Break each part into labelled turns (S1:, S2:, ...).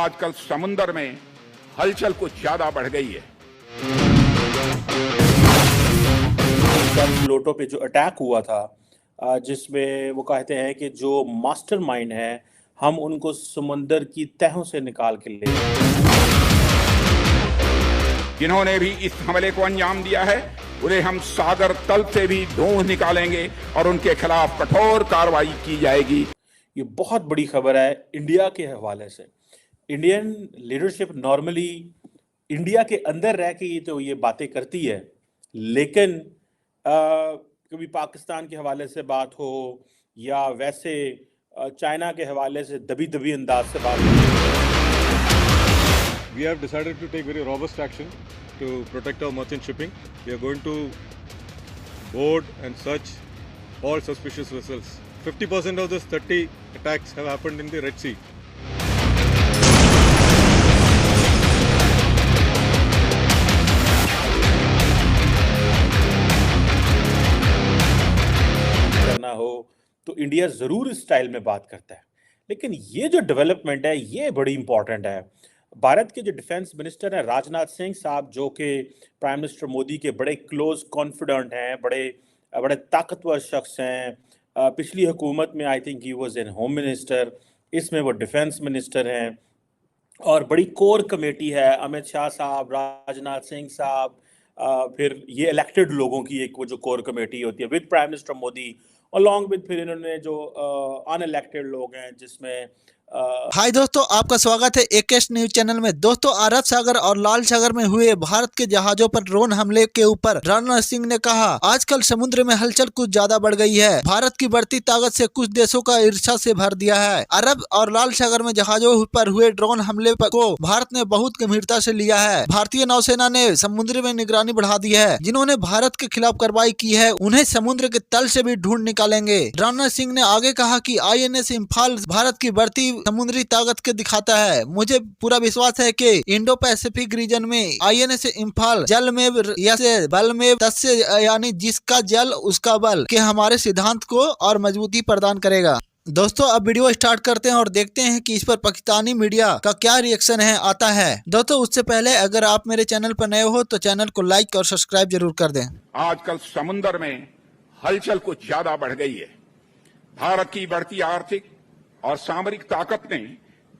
S1: आजकल समुंदर में हलचल कुछ ज्यादा बढ़ गई है।
S2: प्लूटो पे जो अटैक हुआ था, जिसमें वो कहते हैं कि जो मास्टरमाइंड है हम उनको समुंदर की तहों से निकाल के ले।
S1: जिन्होंने भी इस हमले को अंजाम दिया है उन्हें हम सागर तल से भी ढूंढ निकालेंगे और उनके खिलाफ कठोर कार्रवाई की जाएगी।
S2: ये बहुत बड़ी खबर है इंडिया के हवाले से। इंडियन लीडरशिप नॉर्मली इंडिया के अंदर रह के तो ये बातें करती है, लेकिन कभी पाकिस्तान के हवाले से बात हो या वैसे चाइना के हवाले से दबी दबी अंदाज से बात हो।
S3: We have decided to take very robust action to protect our merchant shipping. We are going to board and search all suspicious vessels. 50% of those 30 attacks have happened in the Red Sea.
S2: करना हो तो India जरूर इस style में बात करता है, लेकिन ये जो डेवलपमेंट है ये बड़ी इंपॉर्टेंट है। भारत के जो डिफेंस मिनिस्टर हैं राजनाथ सिंह साहब, जो कि प्राइम मिनिस्टर मोदी के बड़े क्लोज कॉन्फिडेंट हैं, बड़े ताकतवर शख्स हैं। पिछली हुकूमत में I think he was an home minister, इसमें वो डिफेंस मिनिस्टर हैं और बड़ी कोर कमेटी है। अमित शाह साहब, राजनाथ सिंह साहब, फिर ये इलेक्टेड लोगों की एक वो जो कोर कमेटी होती है with prime minister Modi, along with फिर इन्होंने जो अनइलेक्टेड लोग हैं जिसमें
S4: हाय दोस्तों, आपका स्वागत है एकेश न्यूज चैनल में। दोस्तों, अरब सागर और लाल सागर में हुए भारत के जहाजों पर ड्रोन हमले के ऊपर राजनाथ सिंह ने कहा, आजकल समुद्र में हलचल कुछ ज्यादा बढ़ गई है। भारत की बढ़ती ताकत से कुछ देशों का ईर्ष्या से भर दिया है। अरब और लाल सागर में जहाजों पर हुए ड्रोन हमले को भारत ने बहुत गंभीरता से लिया है। भारतीय नौसेना ने समुद्र में निगरानी बढ़ा दी है। जिन्होंने भारत के खिलाफ कार्रवाई की है उन्हें समुद्र के तल से भी ढूंढ निकालेंगे। राजनाथ सिंह ने आगे कहा कि INS इम्फाल भारत की बढ़ती समुद्री ताकत के दिखाता है। मुझे पूरा विश्वास है कि इंडो पैसिफिक रीजन में INS इम्फाल जल में यस्य बल में तस्य, यानी जिसका जल उसका बल के हमारे सिद्धांत को और मजबूती प्रदान करेगा। दोस्तों, अब वीडियो स्टार्ट करते हैं और देखते हैं कि इस पर पाकिस्तानी मीडिया का क्या रिएक्शन है आता है। दोस्तों, उससे पहले अगर आप मेरे चैनल पर नए हो तो चैनल को लाइक और सब्सक्राइब जरूर कर दें।
S1: आजकल समुंदर में हलचल कुछ ज्यादा बढ़ गई है। भारत की बढ़ती आर्थिक और सामरिक ताकत ने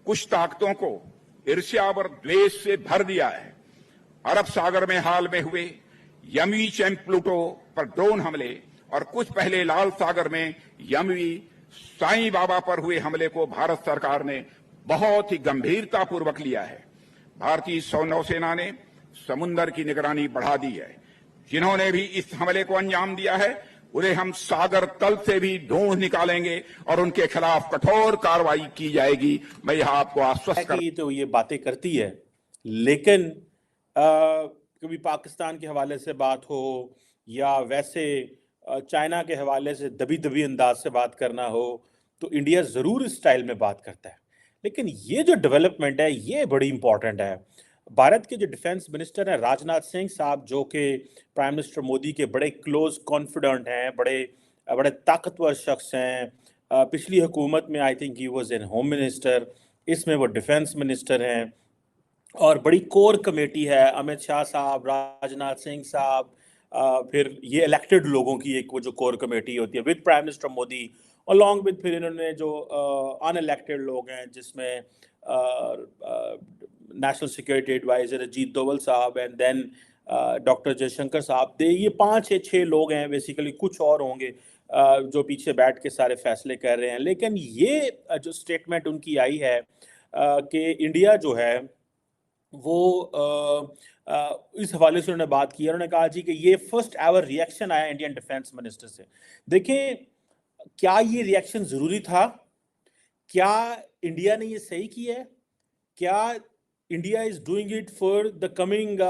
S1: कुछ ताकतों को ईर्ष्या और द्वेष से भर दिया है। अरब सागर में हाल में हुए यमवी प्लूटो पर ड्रोन हमले और कुछ पहले लाल सागर में यमवी साईं बाबा पर हुए हमले को भारत सरकार ने बहुत ही गंभीरता पूर्वक लिया है। भारतीय नौसेना ने समुद्र की निगरानी बढ़ा दी है। जिन्होंने भी इस हमले को अंजाम दिया है उन्हें हम सागर तल से भी ढूंढ निकालेंगे और उनके खिलाफ कठोर कार्रवाई की जाएगी। मैं यह आपको आश्वस्त कर
S2: तो ये बातें करती है, लेकिन कभी पाकिस्तान के हवाले से बात हो या वैसे चाइना के हवाले से दबी दबी अंदाज से बात करना हो तो इंडिया जरूर इस स्टाइल में बात करता है, लेकिन ये जो डेवलपमेंट है ये बड़ी इंपॉर्टेंट है। भारत के जो डिफेंस मिनिस्टर हैं राजनाथ सिंह साहब, जो कि प्राइम मिनिस्टर मोदी के बड़े क्लोज कॉन्फिडेंट हैं, बड़े ताकतवर शख्स हैं। पिछली हुकूमत में I think he was an home minister, इसमें वो डिफेंस मिनिस्टर हैं और बड़ी कोर कमेटी है। अमित शाह साहब, राजनाथ सिंह साहब, फिर ये इलेक्टेड लोगों की एक वो जो कोर कमेटी होती है with prime minister Modi, along with फिर इन्होंने जो अनइलेक्टेड लोग हैं जिसमें national security adviser Ajit Doval साहब एंड देन डॉक्टर जयशंकर साहब। ये 5 या 6 लोग हैं बेसिकली, कुछ और होंगे जो पीछे बैठ के सारे फैसले कर रहे हैं। लेकिन ये जो स्टेटमेंट उनकी आई है कि इंडिया जो है वो इस हवाले से उन्होंने बात की। उन्होंने कहा जी कि ये फर्स्ट एवर रिएक्शन आया इंडियन डिफेंस मिनिस्टर से। देखें, क्या ये रिएक्शन जरूरी था? क्या इंडिया ने ये सही किया है? क्या India is doing it for the coming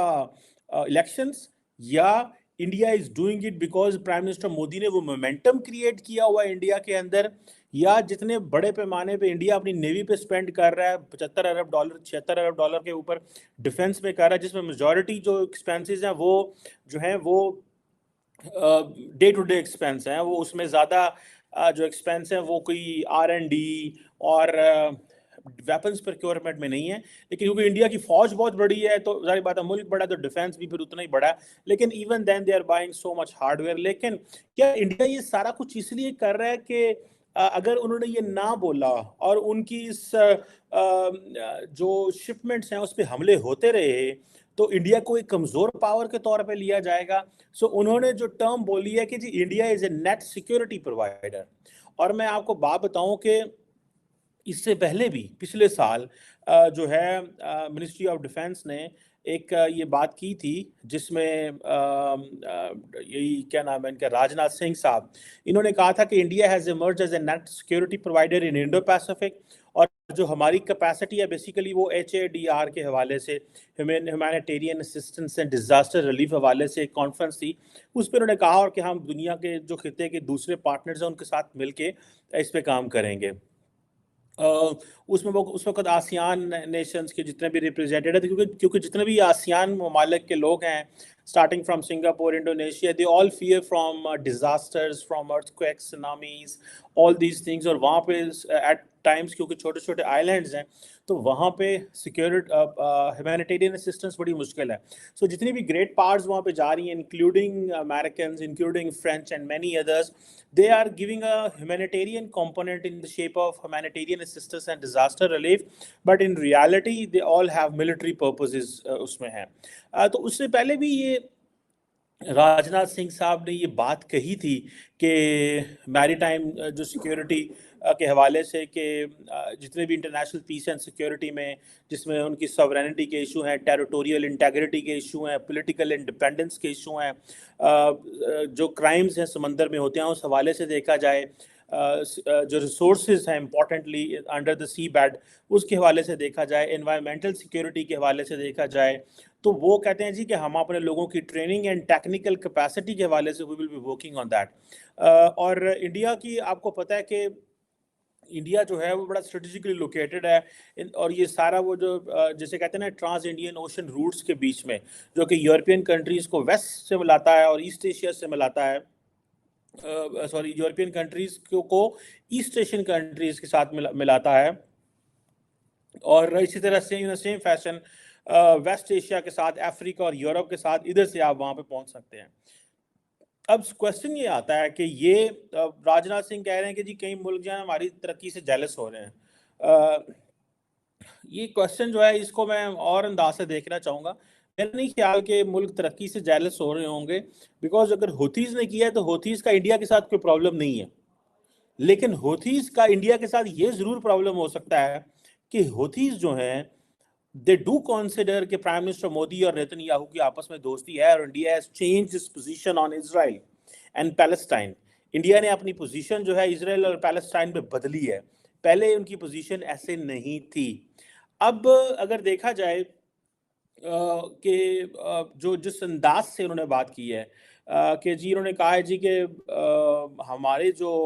S2: elections, या India is doing it because prime minister Modi ने वो मोमेंटम क्रिएट किया हुआ है इंडिया के अंदर, या जितने बड़े पैमाने पे इंडिया अपनी नेवी पे स्पेंड कर रहा है 75 अरब डॉलर 76 अरब डॉलर के ऊपर डिफेंस में कर रहा है, जिसमें मेजॉरिटी जो एक्सपेंसेस हैं वो जो हैं वो डे टू डे एक्सपेंस हैं। वो उसमें ज़्यादा जो एक्सपेंस हैं वो कोई R&D और वेपन्स प्रोक्योरमेंट में नहीं है, लेकिन क्योंकि इंडिया की फौज बहुत बड़ी है तो जाहिर बात है मुल्क बड़ा है तो डिफेंस भी फिर उतना ही बड़ा है, लेकिन even then they are buying so much hardware. लेकिन क्या इंडिया ये सारा कुछ इसलिए कर रहा है कि अगर उन्होंने ये ना बोला और उनकी इस जो शिपमेंट्स हैं उस पर हमले होते रहे तो इंडिया को एक कमजोर पावर के तौर पे लिया जाएगा? सो उन्होंने जो टर्म बोली है कि जी India is a net security provider, और मैं आपको बात बताऊं कि इससे पहले भी पिछले साल जो है मिनिस्ट्री ऑफ डिफेंस ने एक ये बात की थी जिसमें यही क्या नाम है इनका, राजनाथ सिंह साहब, इन्होंने कहा था कि India has emerge as a net security provider in Indo Pacific, और जो हमारी कैपेसिटी है बेसिकली वो HADR के हवाले से, humanitarian assistance and disaster relief हवाले से एक कॉन्फ्रेंस थी, उस पर उन्होंने कहा और कि हम दुनिया के जो खिते के दूसरे पार्टनर्स हैं उनके साथ मिलके इस पे काम करेंगे। उस वक्त आसियान नेशंस के जितने भी रिप्रेजेंटेटिव थे, क्योंकि जितने भी आसियान ममालिक के लोग हैं starting from Singapore, Indonesia, they all fear from disasters, from earthquakes, tsunamis, all these things. और वहाँ पे एट टाइम्स क्योंकि छोटे छोटे आइलैंड्स हैं तो वहाँ पे सिक्योरिटी ह्यूमैनिटेरियन असिस्टेंस बड़ी मुश्किल है। सो जितनी भी ग्रेट पावर्स वहाँ पे जा रही हैं, including American, including French and many others, they are giving a humanitarian component in the shape of humanitarian assistance and disaster relief, but in reality they all have military purposes उसमें हैं। तो उससे पहले भी ये राजनाथ सिंह साहब ने ये बात कही थी कि मैरीटाइम जो सिक्योरिटी के हवाले से कि जितने भी इंटरनेशनल पीस एंड सिक्योरिटी में जिसमें उनकी सॉवरेनिटी के इशू हैं, टेरिटोरियल इंटेग्रिटी के इशू हैं, पॉलिटिकल इंडिपेंडेंस के इशू हैं, जो क्राइम्स हैं समंदर में होते हैं उस हवाले से देखा जाए, जो रिसोर्सेज हैं importantly under the seabed उसके हवाले से देखा जाए, एनवायरमेंटल सिक्योरिटी के हवाले से देखा जाए, तो वो कहते हैं जी कि हम अपने लोगों की ट्रेनिंग एंड टेक्निकल कैपेसिटी के हवाले से we will be working on that. और इंडिया की आपको पता है कि इंडिया जो है वो बड़ा स्ट्रेटेजिकली लोकेटेड है, और ये सारा वो जो जैसे कहते हैं ना ट्रांस इंडियन ओशन रूट्स के बीच में, जो कि यूरोपियन कंट्रीज़ को वेस्ट से मिलाता है और ईस्ट एशिया से मिलाता है, सॉरी यूरोपियन कंट्रीज़ को ईस्ट एशियन कंट्रीज़ के साथ मिलाता है, और इसी तरह से सेम फैशन वेस्ट एशिया के साथ, अफ्रीका और यूरोप के साथ, इधर से आप वहाँ पे पहुँच सकते हैं। अब क्वेश्चन ये आता है कि ये राजनाथ सिंह कह रहे हैं कि जी कई मुल्क जो है हमारी तरक्की से जेलस हो रहे हैं। ये क्वेश्चन जो है इसको मैं और अंदाज से देखना चाहूँगा। मेरा नहीं ख्याल कि मुल्क तरक्की से जेलस हो रहे होंगे, बिकॉज अगर हुथीज़ ने किया है तो हुथीज़ का इंडिया के साथ कोई प्रॉब्लम नहीं है, लेकिन हुथीज़ का इंडिया के साथ ये ज़रूर प्रॉब्लम हो सकता है कि हुथीज़ जो हैं दे डू कंसिडर कि प्राइम मिनिस्टर मोदी और नेतन्याहू की आपस में दोस्ती है और India has changed its position on Israel and Palestine. India ने अपनी पोजीशन जो है इजराइल और पैलेस्टाइन पे बदली है, पहले उनकी पोजीशन ऐसे नहीं थी। अब अगर देखा जाए कि जो जिस अंदाज से उन्होंने बात की है कि जी उन्होंने कहा है जी कि हमारे जो